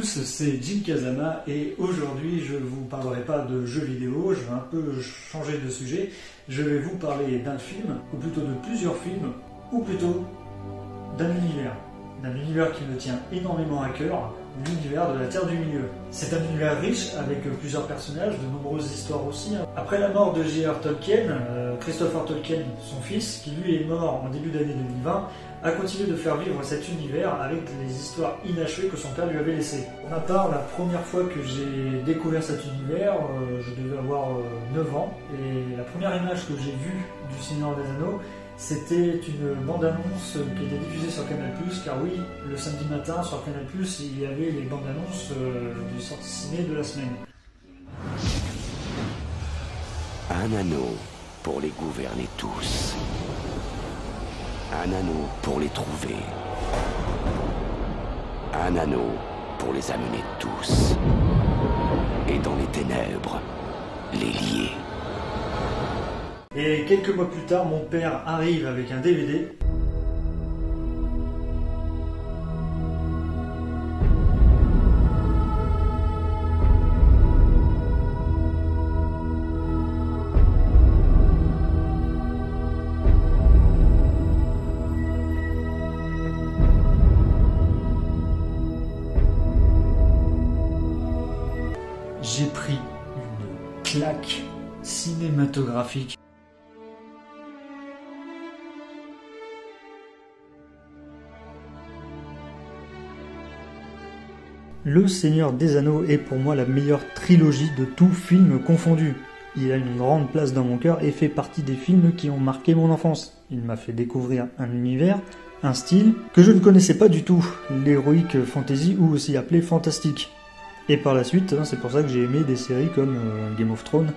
tous, c'est Jim Kazama et aujourd'hui je ne vous parlerai pas de jeux vidéo, je vais un peu changer de sujet. Je vais vous parler d'un film, ou plutôt de plusieurs films, ou plutôt d'un univers qui me tient énormément à cœur, l'univers de la Terre du Milieu. C'est un univers riche avec plusieurs personnages, de nombreuses histoires aussi. Après la mort de J.R.R. Tolkien, Christopher Tolkien, son fils, qui lui est mort en début d'année 2020, a continué de faire vivre cet univers avec les histoires inachevées que son père lui avait laissées. Pour ma part, la première fois que j'ai découvert cet univers, je devais avoir 9 ans, et la première image que j'ai vue du Seigneur des Anneaux, c'était une bande-annonce qui était diffusée sur Canal+, car oui, le samedi matin sur Canal+, il y avait les bandes-annonces du sortie ciné de la semaine. Un anneau pour les gouverner tous. Un anneau pour les trouver. Un anneau pour les amener tous. Et dans les ténèbres, les lier. Et quelques mois plus tard, mon père arrive avec un DVD. J'ai pris une claque cinématographique. Le Seigneur des Anneaux est pour moi la meilleure trilogie de tout film confondu. Il a une grande place dans mon cœur et fait partie des films qui ont marqué mon enfance. Il m'a fait découvrir un univers, un style que je ne connaissais pas du tout, l'héroïque fantasy ou aussi appelé fantastique. Et par la suite, c'est pour ça que j'ai aimé des séries comme Game of Thrones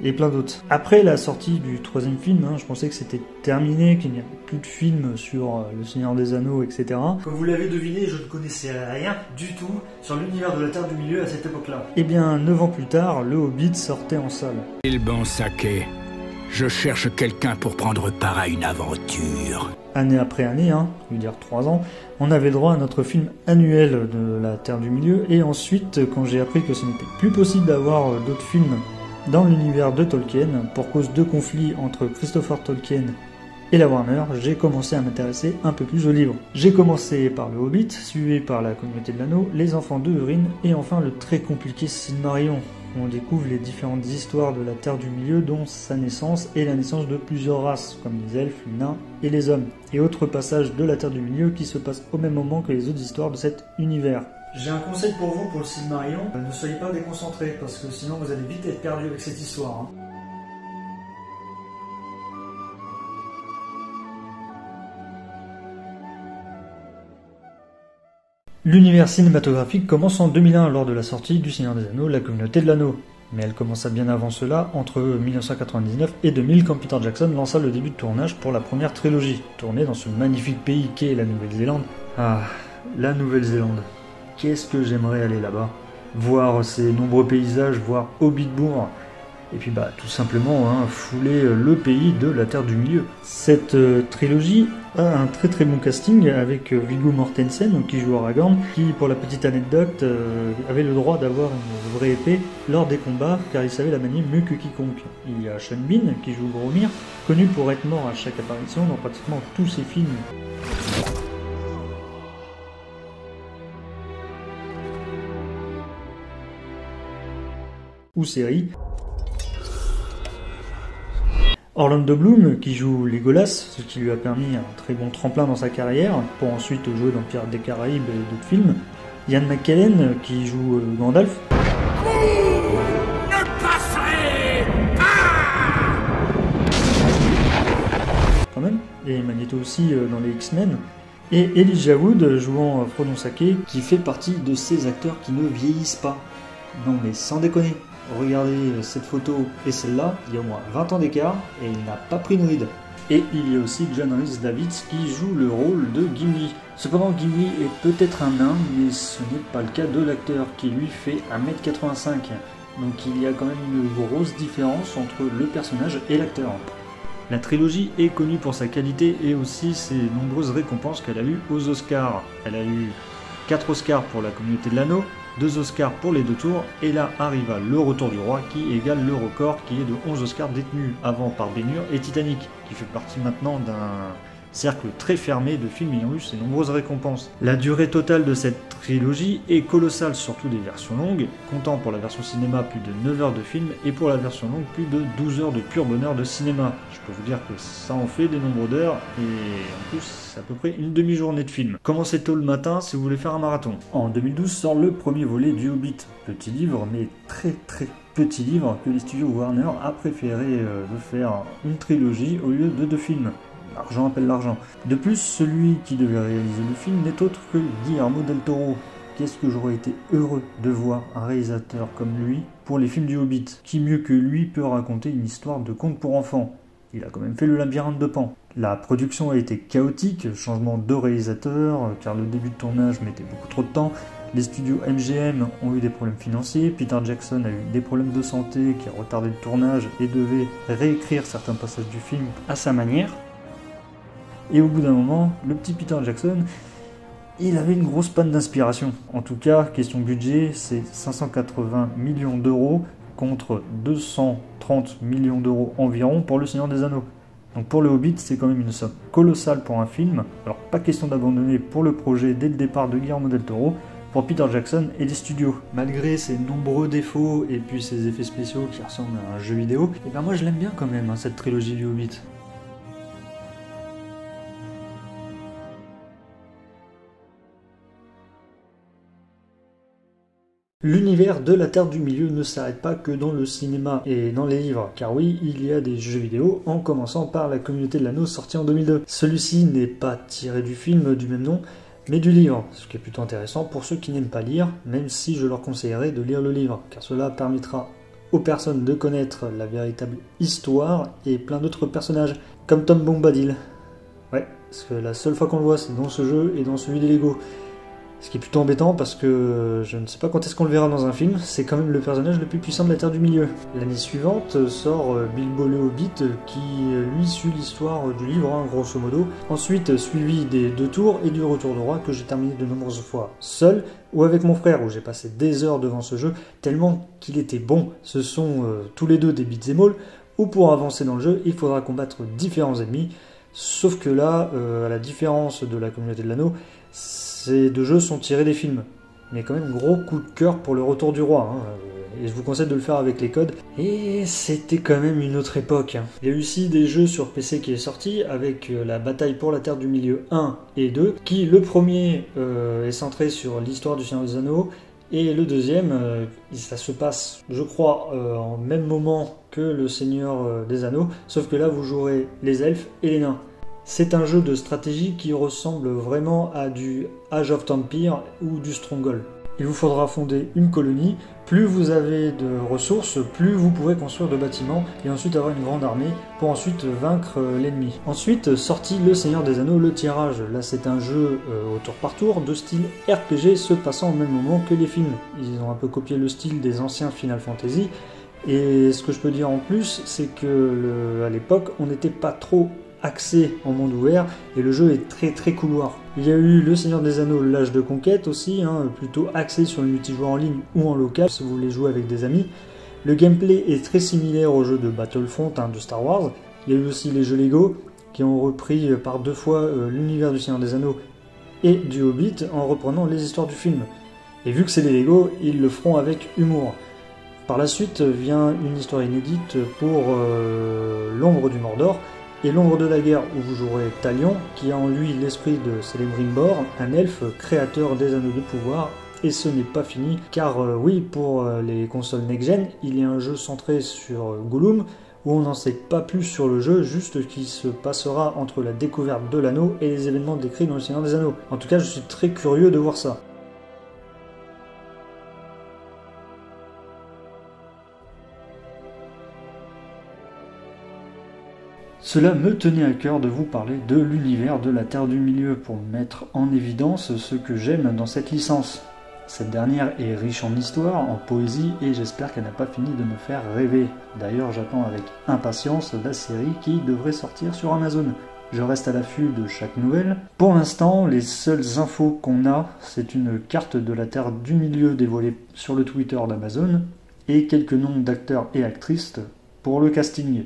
et plein d'autres. Après la sortie du troisième film, je pensais que c'était terminé, qu'il n'y avait plus de films sur le Seigneur des Anneaux, etc. Comme vous l'avez deviné, je ne connaissais rien du tout sur l'univers de la Terre du Milieu à cette époque-là. Et bien, 9 ans plus tard, le Hobbit sortait en salle. Il bon saké, je cherche quelqu'un pour prendre part à une aventure. Année après année, je veux dire 3 ans, on avait droit à notre film annuel de la Terre du Milieu, et ensuite, quand j'ai appris que ce n'était plus possible d'avoir d'autres films dans l'univers de Tolkien, pour cause de conflits entre Christopher Tolkien et la Warner, j'ai commencé à m'intéresser un peu plus aux livres. J'ai commencé par le Hobbit, suivi par la Communauté de l'Anneau, les Enfants de Húrin, et enfin le très compliqué Silmarillion. On découvre les différentes histoires de la Terre du Milieu, dont sa naissance et la naissance de plusieurs races, comme les elfes, les nains et les hommes, et autres passages de la Terre du Milieu qui se passent au même moment que les autres histoires de cet univers. J'ai un conseil pour vous pour le Silmarillion, ne soyez pas déconcentrés, parce que sinon vous allez vite être perdu avec cette histoire. L'univers cinématographique commence en 2001 lors de la sortie du Seigneur des Anneaux, la Communauté de l'Anneau. Mais elle commença bien avant cela, entre 1999 et 2000, quand Peter Jackson lança le début de tournage pour la première trilogie, tournée dans ce magnifique pays qu'est la Nouvelle-Zélande. Ah, la Nouvelle-Zélande. Qu'est-ce que j'aimerais aller là-bas, voir ces nombreux paysages, voir Hobbitbourg, et puis tout simplement fouler le pays de la Terre du Milieu. Cette trilogie a un très très bon casting avec Viggo Mortensen qui joue Aragorn, qui pour la petite anecdote avait le droit d'avoir une vraie épée lors des combats car il savait la manier mieux que quiconque. Il y a Sean Bean qui joue Boromir, connu pour être mort à chaque apparition dans pratiquement tous ses films. Ou série. Orlando Bloom qui joue Legolas, ce qui lui a permis un très bon tremplin dans sa carrière, pour ensuite jouer dans Pirates des Caraïbes et d'autres films. Ian McKellen qui joue Gandalf. Vous ne passerez pas! Quand même, et Magneto aussi dans les X-Men. Et Elijah Wood jouant Frodon Sake, qui fait partie de ces acteurs qui ne vieillissent pas. Non mais sans déconner. Regardez cette photo et celle-là, il y a au moins 20 ans d'écart et il n'a pas pris une ride. Et il y a aussi John Rhys-Davids qui joue le rôle de Gimli. Cependant Gimli est peut-être un nain, mais ce n'est pas le cas de l'acteur qui lui fait 1m85. Donc il y a quand même une grosse différence entre le personnage et l'acteur. La trilogie est connue pour sa qualité et aussi ses nombreuses récompenses qu'elle a eues aux Oscars. Elle a eu 4 Oscars pour la Communauté de l'Anneau, 2 Oscars pour les 2 tours, et là arriva Le Retour du Roi qui égale le record qui est de 11 Oscars détenus avant par Ben-Hur et Titanic, qui fait partie maintenant d'un cercle très fermé de films ayant eu ses nombreuses récompenses. La durée totale de cette trilogie est colossale, surtout des versions longues, comptant pour la version cinéma plus de 9 heures de film et pour la version longue plus de 12 heures de pur bonheur de cinéma. Je peux vous dire que ça en fait des nombres d'heures et en plus c'est à peu près une demi-journée de film. Commencez tôt le matin si vous voulez faire un marathon. En 2012 sort le premier volet du Hobbit, petit livre mais très petit livre que les studios Warner a préféré de faire une trilogie au lieu de 2 films. L'argent appelle l'argent. De plus, celui qui devait réaliser le film n'est autre que Guillermo del Toro. Qu'est-ce que j'aurais été heureux de voir un réalisateur comme lui pour les films du Hobbit. Qui mieux que lui peut raconter une histoire de conte pour enfants? Il a quand même fait le labyrinthe de Pan. La production a été chaotique, changement de réalisateur, car le début de tournage mettait beaucoup trop de temps. Les studios MGM ont eu des problèmes financiers, Peter Jackson a eu des problèmes de santé qui a retardé le tournage et devait réécrire certains passages du film à sa manière. Et au bout d'un moment, le petit Peter Jackson, il avait une grosse panne d'inspiration. En tout cas, question budget, c'est 580 millions d'euros contre 230 millions d'euros environ pour Le Seigneur des Anneaux. Donc pour le Hobbit, c'est quand même une somme colossale pour un film. Alors pas question d'abandonner pour le projet dès le départ de Guillermo del Toro, pour Peter Jackson et les studios. Malgré ses nombreux défauts et puis ses effets spéciaux qui ressemblent à un jeu vidéo, et ben moi je l'aime bien quand même, cette trilogie du Hobbit. L'univers de la Terre du Milieu ne s'arrête pas que dans le cinéma et dans les livres, car oui, il y a des jeux vidéo, en commençant par La Communauté de l'Anneau sorti en 2002. Celui-ci n'est pas tiré du film du même nom, mais du livre, ce qui est plutôt intéressant pour ceux qui n'aiment pas lire, même si je leur conseillerais de lire le livre, car cela permettra aux personnes de connaître la véritable histoire et plein d'autres personnages, comme Tom Bombadil. Ouais, parce que la seule fois qu'on le voit, c'est dans ce jeu et dans celui des Lego. Ce qui est plutôt embêtant parce que je ne sais pas quand est-ce qu'on le verra dans un film, c'est quand même le personnage le plus puissant de la Terre du Milieu. L'année suivante sort Bilbo le Hobbit qui lui suit l'histoire du livre, grosso modo. Ensuite suivi des 2 tours et du Retour du Roi que j'ai terminé de nombreuses fois seul ou avec mon frère où j'ai passé des heures devant ce jeu tellement qu'il était bon. Ce sont tous les deux des beat'em all où pour avancer dans le jeu il faudra combattre différents ennemis. Sauf que là, à la différence de La Communauté de l'Anneau, ces 2 jeux sont tirés des films. Mais quand même, gros coup de cœur pour Le Retour du Roi. Et je vous conseille de le faire avec les codes. Et c'était quand même une autre époque. Il y a eu aussi des jeux sur PC qui est sorti, avec la bataille pour la Terre du Milieu 1 et 2, qui, le premier, est centré sur l'histoire du Seigneur des Anneaux, et le deuxième, ça se passe, je crois, en même moment que le Seigneur des Anneaux, sauf que là, vous jouerez les elfes et les nains. C'est un jeu de stratégie qui ressemble vraiment à du Age of Empires ou du Stronghold. Il vous faudra fonder une colonie, plus vous avez de ressources, plus vous pourrez construire de bâtiments et ensuite avoir une grande armée pour ensuite vaincre l'ennemi. Ensuite, sorti Le Seigneur des Anneaux, le tirage. Là c'est un jeu au tour par tour de style RPG se passant au même moment que les films. Ils ont un peu copié le style des anciens Final Fantasy et ce que je peux dire en plus c'est que à l'époque on n'était pas trop axé en monde ouvert et le jeu est très couloir. Il y a eu Le Seigneur des Anneaux, l'âge de conquête aussi, plutôt axé sur le multijoueur en ligne ou en local si vous voulez jouer avec des amis. Le gameplay est très similaire au jeu de Battlefront de Star Wars. Il y a eu aussi les jeux Lego qui ont repris par 2 fois l'univers du Seigneur des Anneaux et du Hobbit en reprenant les histoires du film. Et vu que c'est des Lego, ils le feront avec humour. Par la suite vient une histoire inédite pour l'ombre du Mordor, et l'ombre de la guerre où vous jouerez Talion, qui a en lui l'esprit de Celebrimbor, un elfe créateur des anneaux de pouvoir. Et ce n'est pas fini, car oui, pour les consoles next-gen, il y a un jeu centré sur Gollum, où on n'en sait pas plus sur le jeu, juste ce qui se passera entre la découverte de l'anneau et les événements décrits dans Le Seigneur des Anneaux. En tout cas, je suis très curieux de voir ça. Cela me tenait à cœur de vous parler de l'univers de la Terre du Milieu pour mettre en évidence ce que j'aime dans cette licence. Cette dernière est riche en histoire, en poésie et j'espère qu'elle n'a pas fini de me faire rêver. D'ailleurs j'attends avec impatience la série qui devrait sortir sur Amazon. Je reste à l'affût de chaque nouvelle. Pour l'instant, les seules infos qu'on a, c'est une carte de la Terre du Milieu dévoilée sur le Twitter d'Amazon et quelques noms d'acteurs et actrices pour le casting.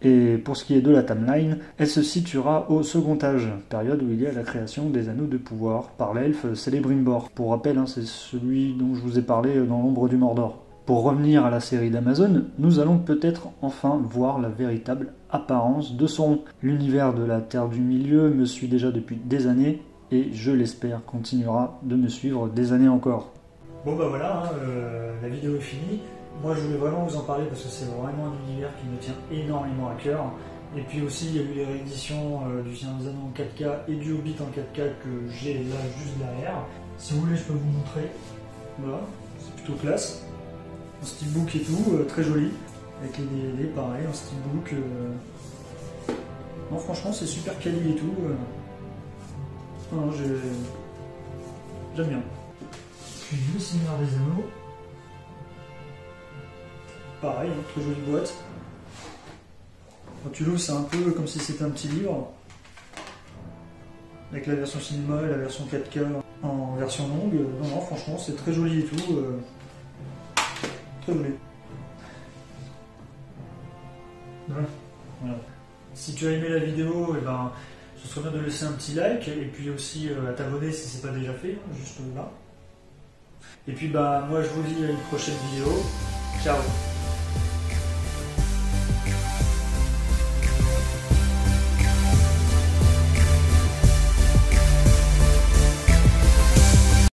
Et pour ce qui est de la timeline, elle se situera au Second Âge, période où il y a la création des Anneaux de Pouvoir par l'elfe Celebrimbor. Pour rappel, c'est celui dont je vous ai parlé dans l'ombre du Mordor. Pour revenir à la série d'Amazon, nous allons peut-être enfin voir la véritable apparence de Sauron. L'univers de la Terre du Milieu me suit déjà depuis des années, et je l'espère continuera de me suivre des années encore. Bon bah voilà, la vidéo est finie. Moi je voulais vraiment vous en parler parce que c'est vraiment un univers qui me tient énormément à cœur. Et puis aussi il y a eu les rééditions du Seigneur des Anneaux en 4K et du Hobbit en 4K que j'ai là juste derrière. Si vous voulez je peux vous montrer. Voilà, c'est plutôt classe. En steelbook et tout, très joli. Avec les DVD pareil, en steelbook. Non franchement c'est super quali et tout. Non, j'aime bien. Puis le Seigneur des Anneaux. Pareil, très jolie boîte. Quand tu l'ouvres, c'est un peu comme si c'était un petit livre. Avec la version cinéma et la version 4K en version longue. Non, franchement, c'est très joli et tout. Très joli. Voilà. Si tu as aimé la vidéo, ce serait bien de laisser un petit like. Et puis aussi à t'abonner si ce n'est pas déjà fait, juste là. Et puis moi je vous dis à une prochaine vidéo. Ciao.